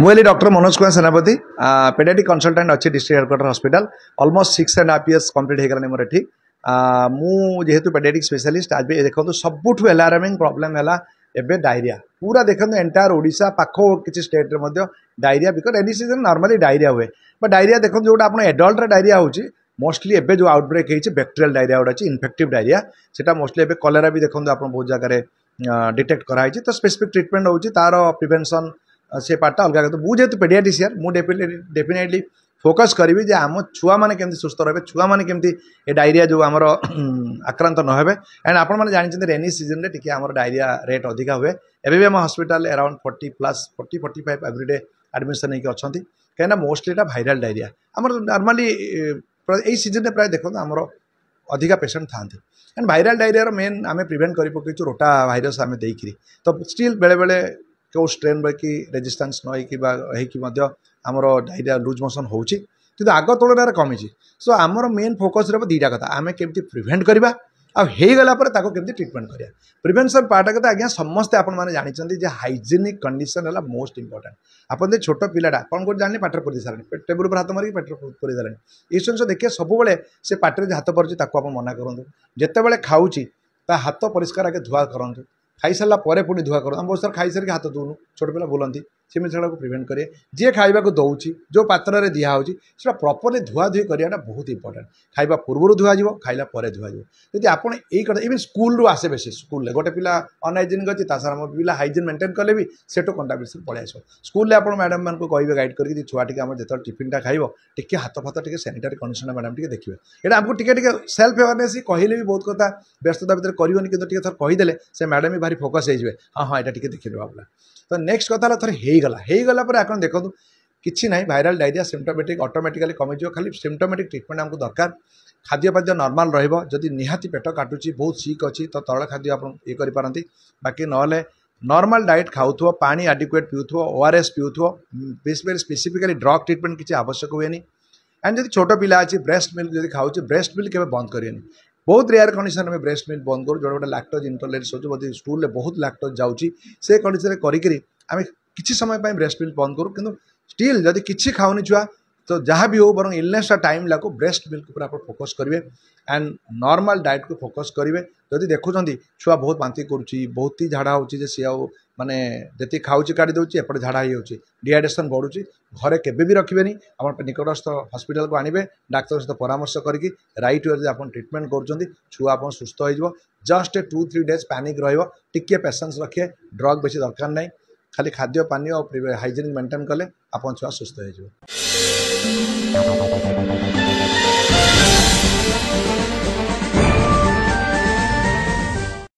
मुझे डॉक्टर मनोज कुमार सेनापति paediatric consultant अच्छे district headquarter hospital almost 6.5 years complete होगा मोर एठी मुझे पेडियाट्रिक स्पेशलिस्ट आज भी देखो सबुठ एलार्मिंग प्रॉब्लम है एबे डायरिया पूरा देखो एंटायर ओडिशा पाख किसी स्टेट रे diarrhoea because any season normally diarrhoea हुए बट डायरिया देखो जो आप एडल्ट डायरिया होची मोस्टली एबे जो आउटब्रेक होती बैक्टेरियल डायरिया गोटा अच्छी इन्फेक्टिव डायरिया से मोस्टली एबे कलेरा भी देखो आप बहुत जगह डिटेक्ट कराई तो स्पेसिफिक ट्रिटमेंट होची तार प्रिवेंशन से पार्टा अलग तो मुझे पेडियाट्रिशियन मुझे डेफिनेटली फोकस करी जे आम छुआ मैंने केमती सुस्थ रहे छुआ मैंने केमती ए डायरिया जो आमर आक्रांत न हे एंड आपण मैंने जानते रेनी सीजन रे टिके आमर डायरिया रेट अधिका हुए एवं आम हॉस्पिटल अराउंड 40+ 40-45 एवरीडे एडमिशन होकर अच्छा कहीं मोस्टली भाइराल डायरिया आमर नॉर्मली यही सीजन प्राय देखो आमर अधिका पेशेंट था एंड भाइराल डायरिया मेन आम प्रिवेंट कर पकईचु रोटा भाइरस आम देकरी तो स्टिल बेले बेले क्यों स्ट्रेन कि रेजिस्टेंस नई आमर डायरिया लूज मोशन होची किंतु आग तुलन कमी सो आमर मेन फोकस रहा दीटा कथा आम केमती प्रिवेंट करवा आगला केमती ट्रिटमेंट करा प्रिवेंशन पार्ट के आज्ञा समस्ते आपण मैंने जानते हाइजेनिक कंडीशन है मोस्ट इंपोर्टेंट आप छोट पिलाटा आपन को जाने पाटर पड़ी सारे टेबुल पर हाथ मारिक पेट पड़ी सारे ये जिन देखिए सबुबले से पाटे हाथ पड़े मना करूँ जिते बड़े खाऊँगी हाथ परिष्कार आगे धुआ करूँ खाई सारा पर पुणी धुआ करूँ बहुत सारा खाई सारे हाथ धोनु छोट पिला बुलती से जिन को प्रिवेंट करें जी खाइबा को दौर जो पात्र में दिखाई से प्रॉपर्ली धुआ धुई कराटा बहुत इंपोर्टेंट खाइबा पूर्व धुआ खाइला पर धुआ जी आप कथा इवन स्कूल आसे बेस स्कूल गोटे पिला अनहाइजेनिक अच्छी सारा पिला हाइजेन मेंटेन कले भी सेटो कंटामिनेशन पलि आस स्कूल आप मैडम मान कहे गाइड करके छुआ टी जो टिफिन खाइब टी हाथ फाथ टी सानिटारी कंडीशन मैडम टी देखिए यहाँ आमको टी सेल्फ अवेयरनेस कहले भी बहुत कथा व्यस्तता भितर करनी कि थर कहीदेले से मैडम भी भारी फोकस हो हाँ हाँ यहाँ टी देखिए बाबा तो नेक्स्ट कथा थर होगला आप देखो किसी ना भाइराल डायरिया सिम्टोमेटिक ऑटोमेटिकली कमिज खाली सिम्टोमेटिक ट्रिटमेंट आमको दरकार खाद्यपाद्य नॉर्मल रही निहाती पेट काटुची बहुत सिक अच्छी तो तरल खाद्य आप ये करपारती बाकी ना नॉर्मल डाइट खाऊ पानी एडिक्वेट पीऊ ORS पीऊ स्पेसिफिकली ड्रग ट्रिटमेंट किसी आवश्यक हुए एंड जब छोट पिला अच्छी ब्रेस्ट मिल्क जब खाऊ ब्रेस्ट मिल्क के बंद करें बहुत रेयर कंडीशन में ब्रेस्ट मिल्क बंद करूँ जो गोटे लैक्टोज इंटॉलरेंस हो स्टूल में बहुत लैक्टोज जाऊँगी से कंडीशन करें किसी समय ब्रेस्ट मिल्क बंद करूँ कि स्टिल जदि किसी खाऊनी छुआ तो जहाँ भी हो बर इलनेस टाइम लागू ब्रेस्ट मिल्क पर आप फोकस करेंगे एंड नॉर्मल डाइट को फोकस करेंगे जदि देखुं छुआ बहुत बांती करुच्ची बहुत ही झाड़ा हो सी माने जी खाऊँ काढ़ी दूसरी एपटे झाड़ा हो डिहाइड्रेशन बढ़ुची घरे केबे भी रखिए आप निकटस्थ हॉस्पिटल को आनिबे डाक्तर सहित परामर्श करके राइट वे आप ट्रिटमेंट कर छुआ आप सुस्थ हो जस्ट 2-3 days पैनिक रे पेशेंस रखिए ड्रग बेसी दरकार नहीं खाली खाद्य पानी और हाइजेनिक मेंटेन कले आप छुआ सुस्थ हो।